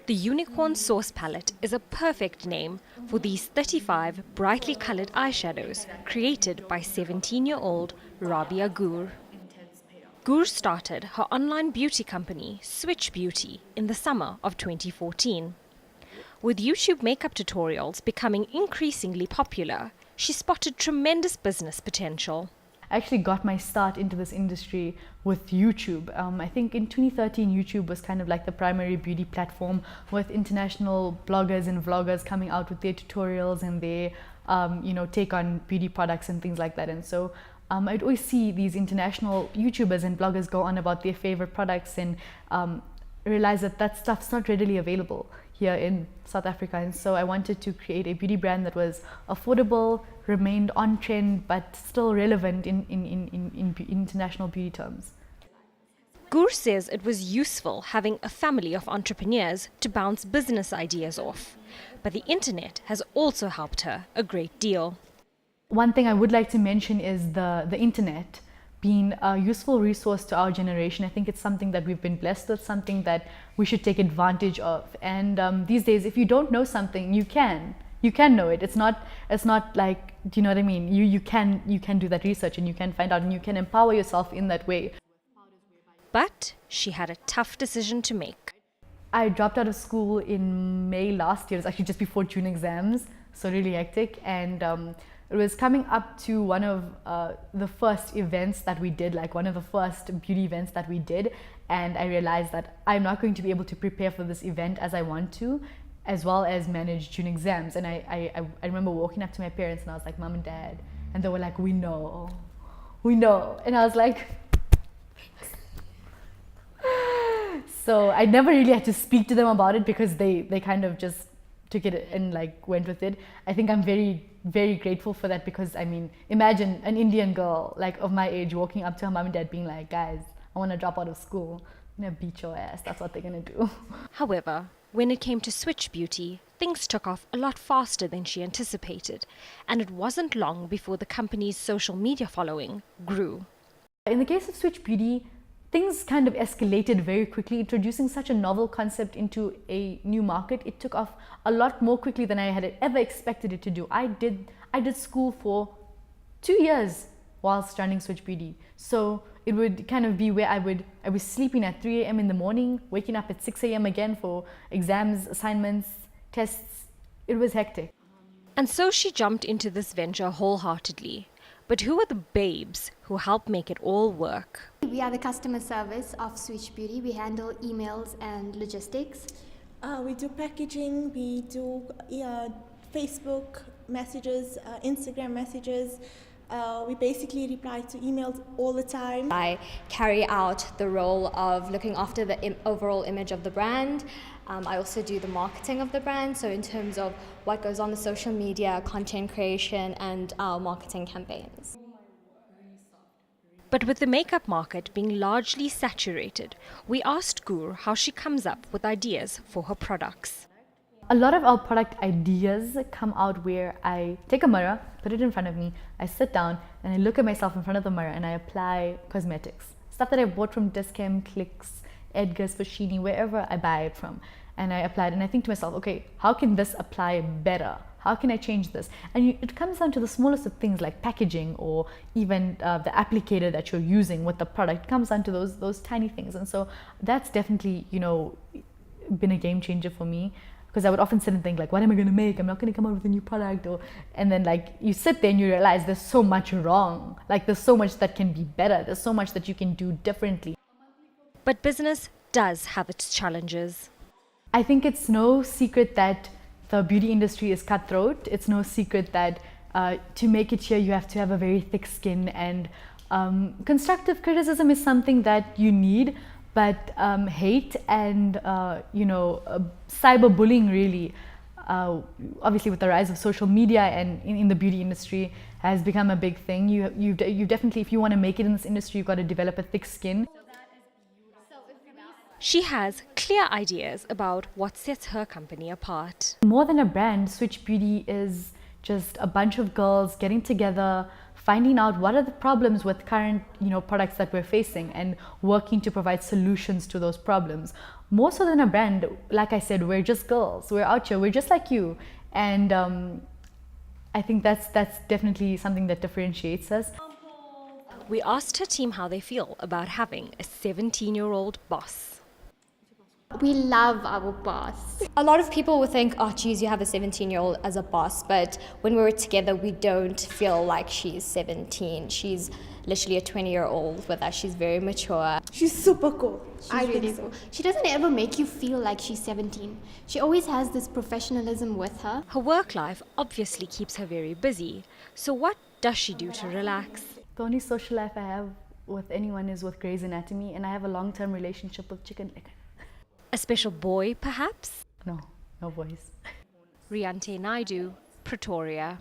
The unicorn sauce palette is a perfect name for these 35 brightly colored eyeshadows created by 17-year-old Rabia Ghoor. Ghoor started her online beauty company, SwiitchBeauty, in the summer of 2014. With YouTube makeup tutorials becoming increasingly popular, she spotted tremendous business potential. I actually got my start into this industry with YouTube. I think in 2013, YouTube was kind of like the primary beauty platform, with international bloggers and vloggers coming out with their tutorials and their, take on beauty products and things like that. And so I'd always see these international YouTubers and bloggers go on about their favorite products and realize that that stuff's not readily available here in South Africa. And so I wanted to create a beauty brand that was affordable, remained on trend, but still relevant in international beauty terms. Ghoor says it was useful having a family of entrepreneurs to bounce business ideas off, but the internet has also helped her a great deal. One thing I would like to mention is the internet being a useful resource to our generation. I think it's something that we've been blessed with, something that we should take advantage of. And these days, if you don't know something, you can know it. It's not like, do you know what I mean? You can do that research and you can find out and you can empower yourself in that way. But she had a tough decision to make. I dropped out of school in May last year. It was actually just before June exams, so really hectic. And it was coming up to one of the first events that we did, like one of the first beauty events that we did. And I realized that I'm not going to be able to prepare for this event as I want to, as well as manage June exams. And I remember walking up to my parents and I was like, Mom and Dad. And they were like, we know. And I was like, so I never really had to speak to them about it because they kind of just took it and like went with it. I think I'm very, very grateful for that because I mean, imagine an Indian girl like of my age walking up to her mom and dad being like, guys, I want to drop out of school. I'm going to beat your ass. That's what they're going to do. However, when it came to SwiitchBeauty, things took off a lot faster than she anticipated, and it wasn't long before the company's social media following grew. In the case of SwiitchBeauty, things kind of escalated very quickly. Introducing such a novel concept into a new market, it took off a lot more quickly than I had ever expected it to do. I did school for 2 years whilst running SwiitchBeauty. So it would kind of be where I was sleeping at 3 a.m. in the morning, waking up at 6 a.m. again for exams, assignments, tests. It was hectic. And so she jumped into this venture wholeheartedly. But who are the babes who help make it all work? We are the customer service of SwiitchBeauty. We handle emails and logistics. We do packaging, we do Facebook messages, Instagram messages. We basically reply to emails all the time. I carry out the role of looking after the overall image of the brand. I also do the marketing of the brand, so in terms of what goes on the social media, content creation, and our marketing campaigns. But with the makeup market being largely saturated, we asked Ghoor how she comes up with ideas for her products. A lot of our product ideas come out where I take a mirror, put it in front of me, I sit down and I look at myself in front of the mirror and I apply cosmetics. Stuff that I bought from Discam, Clicks, Edgar's, Foschini, wherever I buy it from. And I apply it and I think to myself, okay, how can this apply better? How can I change this? And it comes down to the smallest of things like packaging or even the applicator that you're using with the product. It comes down to those tiny things. And so that's definitely, been a game changer for me. Because I would often sit and think like, what am I going to make? I'm not going to come out with a new product. And then like you sit there and you realize there's so much wrong. Like there's so much that can be better. There's so much that you can do differently. But business does have its challenges. I think it's no secret that the beauty industry is cutthroat. It's no secret that to make it here, you have to have a very thick skin, and constructive criticism is something that you need. But hate and cyberbullying really, obviously with the rise of social media and in the beauty industry, has become a big thing. You definitely, if you want to make it in this industry, you've got to develop a thick skin. She has clear ideas about what sets her company apart. More than a brand, SwiitchBeauty is just a bunch of girls getting together, finding out what are the problems with current products that we're facing and working to provide solutions to those problems. More so than a brand, like I said, we're just girls. We're out here. We're just like you. And I think that's definitely something that differentiates us. We asked her team how they feel about having a 17-year-old boss. We love our boss. A lot of people would think, oh, geez, you have a 17-year-old as a boss, but when we were together, we don't feel like she's 17. She's literally a 20-year-old with us. She's very mature. She's super cool. She's really cool. She doesn't ever make you feel like she's 17. She always has this professionalism with her. Her work life obviously keeps her very busy. So what does she do to relax? The only social life I have with anyone is with Grey's Anatomy, and I have a long-term relationship with Chicken Licker. A special boy, perhaps? No boys. Riante, Pretoria.